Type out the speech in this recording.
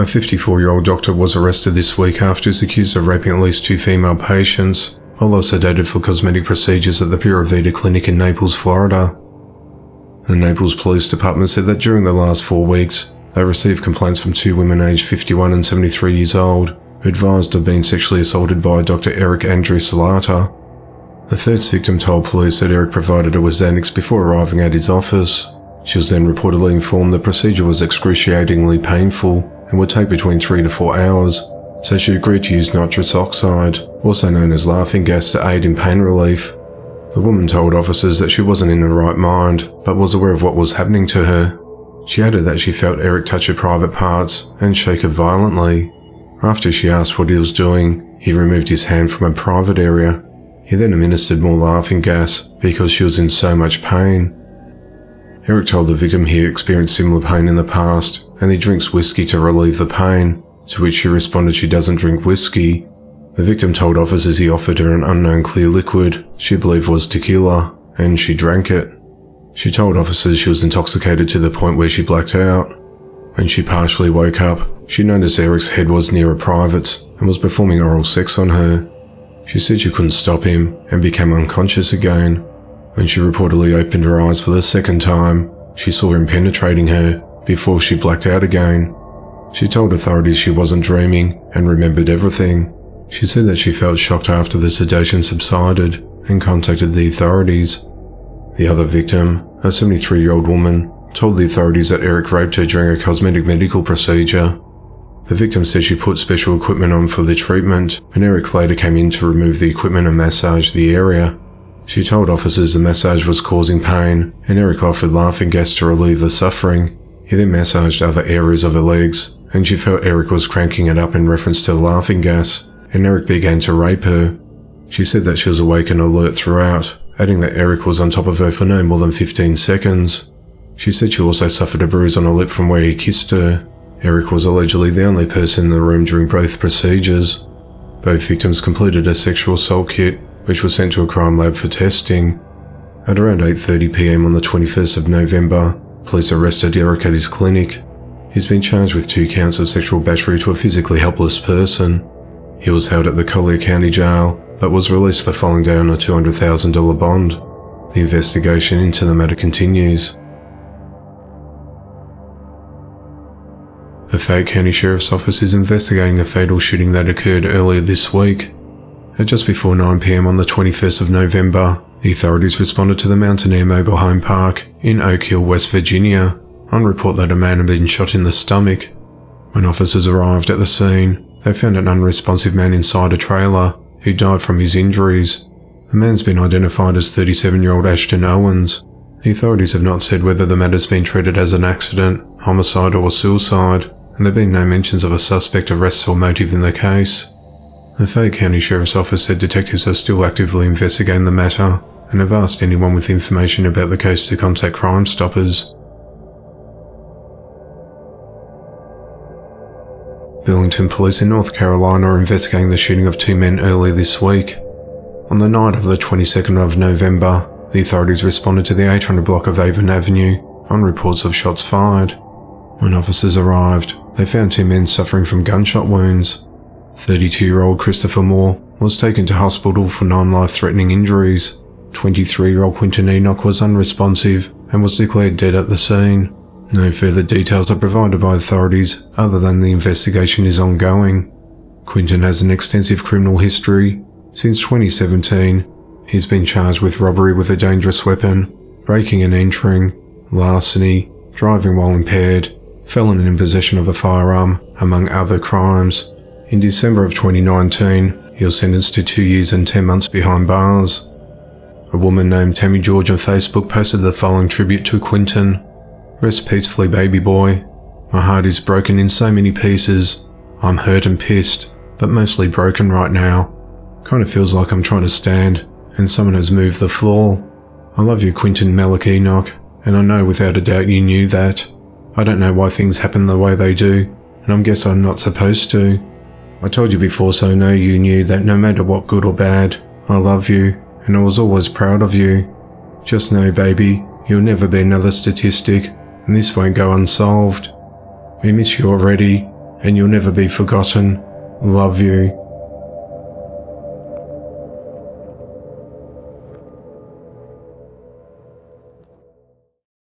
A 54-year-old doctor was arrested this week after he is accused of raping at least 2 female patients while they were sedated for cosmetic procedures at the Pura Vida Clinic in Naples, Florida. The Naples Police Department said that during the last 4 weeks, they received complaints from 2 women aged 51 and 73 years old who advised of being sexually assaulted by Dr. Eric Andrew Salata. The first victim told police that Eric provided her with Xanax before arriving at his office. She was then reportedly informed the procedure was excruciatingly painful and would take between 3 to 4 hours, so she agreed to use nitrous oxide, also known as laughing gas, to aid in pain relief. The woman told officers that she wasn't in her right mind, but was aware of what was happening to her. She added that she felt Eric touch her private parts and shake her violently. After she asked what he was doing, he removed his hand from her private area. He then administered more laughing gas because she was in so much pain. Eric told the victim he experienced similar pain in the past and he drinks whiskey to relieve the pain, to which she responded she doesn't drink whiskey. The victim told officers he offered her an unknown clear liquid she believed was tequila, and she drank it. She told officers she was intoxicated to the point where she blacked out. When she partially woke up, she noticed Eric's head was near her privates and was performing oral sex on her. She said she couldn't stop him and became unconscious again. When she reportedly opened her eyes for the second time, she saw him penetrating her before she blacked out again. She told authorities she wasn't dreaming and remembered everything. She said that she felt shocked after the sedation subsided and contacted the authorities. The other victim, a 73-year-old woman, told the authorities that Eric raped her during a cosmetic medical procedure. The victim said she put special equipment on for the treatment, and Eric later came in to remove the equipment and massage the area. She told officers the massage was causing pain, and Eric offered laughing gas to relieve the suffering. He then massaged other areas of her legs, and she felt Eric was cranking it up in reference to laughing gas, and Eric began to rape her. She said that she was awake and alert throughout, adding that Eric was on top of her for no more than 15 seconds. She said she also suffered a bruise on her lip from where he kissed her. Eric was allegedly the only person in the room during both procedures. Both victims completed a sexual assault kit, which was sent to a crime lab for testing. At around 8:30 p.m. on the 21st of November, police arrested Eric at his clinic. He's been charged with 2 counts of sexual battery to a physically helpless person. He was held at the Collier County Jail, but was released the following day on a $200,000 bond. The investigation into the matter continues. The Fayette County Sheriff's Office is investigating a fatal shooting that occurred earlier this week. At just before 9 p.m. on the 21st of November, the authorities responded to the Mountaineer Mobile Home Park in Oak Hill, West Virginia, on report that a man had been shot in the stomach. When officers arrived at the scene, they found an unresponsive man inside a trailer who died from his injuries. The man's been identified as 37-year-old Ashton Owens. The authorities have not said whether the matter's been treated as an accident, homicide or suicide, and there have been no mentions of a suspect, arrest or motive in the case. The Fayette County Sheriff's Office said detectives are still actively investigating the matter and have asked anyone with information about the case to contact Crime Stoppers. Burlington Police in North Carolina are investigating the shooting of 2 men earlier this week. On the night of the 22nd of November, the authorities responded to the 800 block of Avon Avenue on reports of shots fired. When officers arrived, they found 2 men suffering from gunshot wounds. 32-year-old Christopher Moore was taken to hospital for non-life-threatening injuries. 23-year-old Quinton Enoch was unresponsive and was declared dead at the scene. No further details are provided by authorities other than the investigation is ongoing. Quinton has an extensive criminal history. Since 2017, he's been charged with robbery with a dangerous weapon, breaking and entering, larceny, driving while impaired, felon in possession of a firearm, among other crimes. In December of 2019, he was sentenced to 2 years and 10 months behind bars. A woman named Tammy George on Facebook posted the following tribute to Quinton. "Rest peacefully, baby boy. My heart is broken in so many pieces. I'm hurt and pissed, but mostly broken right now. Kinda feels like I'm trying to stand, and someone has moved the floor. I love you, Quinton Malik Enoch, and I know without a doubt you knew that. I don't know why things happen the way they do, and I guess I'm not supposed to. I told you before, so I know you knew that no matter what, good or bad, I love you, and I was always proud of you. Just know, baby, you'll never be another statistic, and this won't go unsolved. We miss you already, and you'll never be forgotten. Love you.